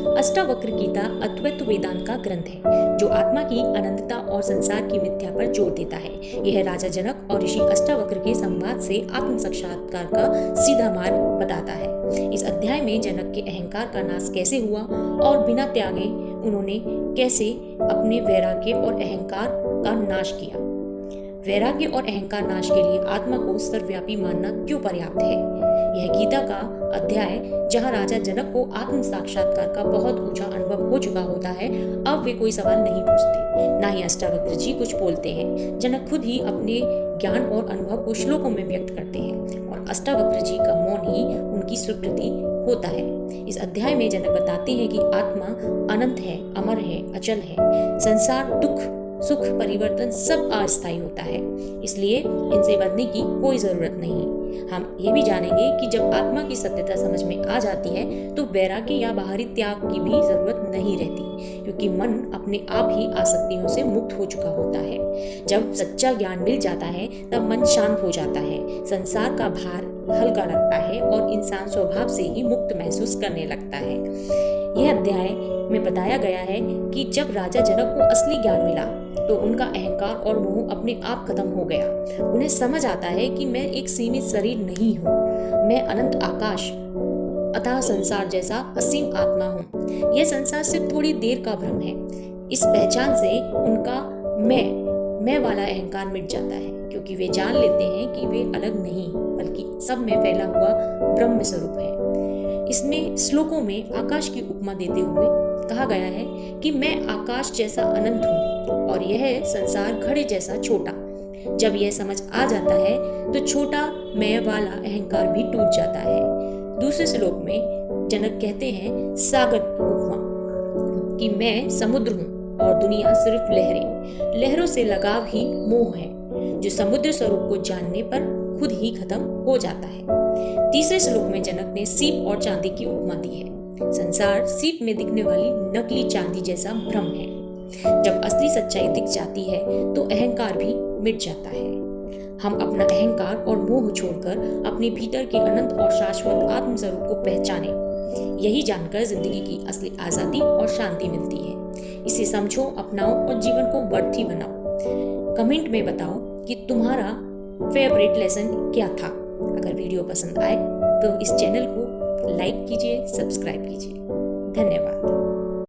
अष्टावक्र गीता अद्वैत वेदांत का ग्रंथ है जो आत्मा की अनंतता और संसार की मिथ्या पर जोर देता है। यह राजा जनक और ऋषि अष्टावक्र के संवाद से आत्म साक्षात्कार का सीधा मार्ग बताता है। इस अध्याय में जनक के अहंकार का नाश कैसे हुआ और बिना त्यागे उन्होंने कैसे अपने वैराग्य और अहंकार का नाश किया। वैराग्य और अहंकार नाश के लिए आत्मा को सर्वव्यापी मानना क्यों पर्याप्त है। यह गीता का अध्याय जहाँ राजा जनक को आत्म साक्षात्कार का बहुत ऊंचा अनुभव हो चुका होता है, अब वे कोई सवाल नहीं पूछते, ना ही अष्टावक्र जी कुछ बोलते हैं। जनक खुद ही अपने ज्ञान और अनुभव को श्लोकों में व्यक्त करते हैं और अष्टावक्र जी का मौन ही उनकी स्वीकृति होता है। इस अध्याय में जनक बताते हैं कि आत्मा अनंत है, अमर है, अचल है। संसार दुख सुख परिवर्तन सब अस्थायी होता है, इसलिए इनसे बंधने की कोई जरूरत नहीं। हम ये भी जानेंगे कि जब आत्मा की सत्यता समझ में आ जाती है तो वैराग्य या बाहरी त्याग की भी जरूरत नहीं रहती, क्योंकि मन अपने आप ही आसक्तियों से मुक्त हो चुका होता है। जब सच्चा ज्ञान मिल जाता है तब मन शांत हो जाता है, संसार का भार हल्का लगता है और इंसान स्वभाव से ही मुक्त महसूस करने लगता है। यह अध्याय में बताया गया है कि जब राजा जनक को असली ज्ञान मिला तो उनका अहंकार और मोह अपने आप खत्म हो गया। उन्हें समझ आता है कि मैं एक सीमित शरीर नहीं हूँ, मैं अनंत आकाश अथाह संसार जैसा असीम आत्मा हूँ। यह संसार सिर्फ थोड़ी देर का भ्रम है। इस पहचान से उनका मैं वाला अहंकार मिट जाता है, क्योंकि वे जान लेते हैं कि वे अलग नहीं बल्कि सब में फैला हुआ ब्रह्म स्वरूप है। इसमें श्लोकों में आकाश की उपमा देते हुए कहा गया है कि मैं आकाश जैसा अनंत हूँ और यह संसार घड़े जैसा छोटा। जब यह समझ आ जाता है तो छोटा मैं वाला अहंकार भी टूट जाता है। दूसरे श्लोक में जनक कहते हैं सागर उपमा कि मैं समुद्र हूँ और दुनिया सिर्फ लहरें। लहरों से लगाव ही मोह है, जो समुद्र स्वरूप को जानने पर खुद ही खत्म हो जाता है। तीसरे श्लोक में जनक ने सीप और चांदी की उपमा दी है। संसार सीप में दिखने वाली नकली चांदी जैसा भ्रम है। जब असली सच्चाई दिख जाती है तो अहंकार भी मिट जाता है। हम अपना अहंकार और मोह छोड़कर अपने भीतर के अनंत और शाश्वत आत्म स्वरूप को पहचानें। यही जानकर जिंदगी की असली आजादी और शांति मिलती है। इसे समझो, अपनाओ और जीवन को वर्दी बनाओ। कमेंट में बताओ कि तुम्हारा फेवरेट लेसन क्या था। अगर वीडियो पसंद आए तो इस चैनल को लाइक कीजिए, सब्सक्राइब कीजिए। धन्यवाद।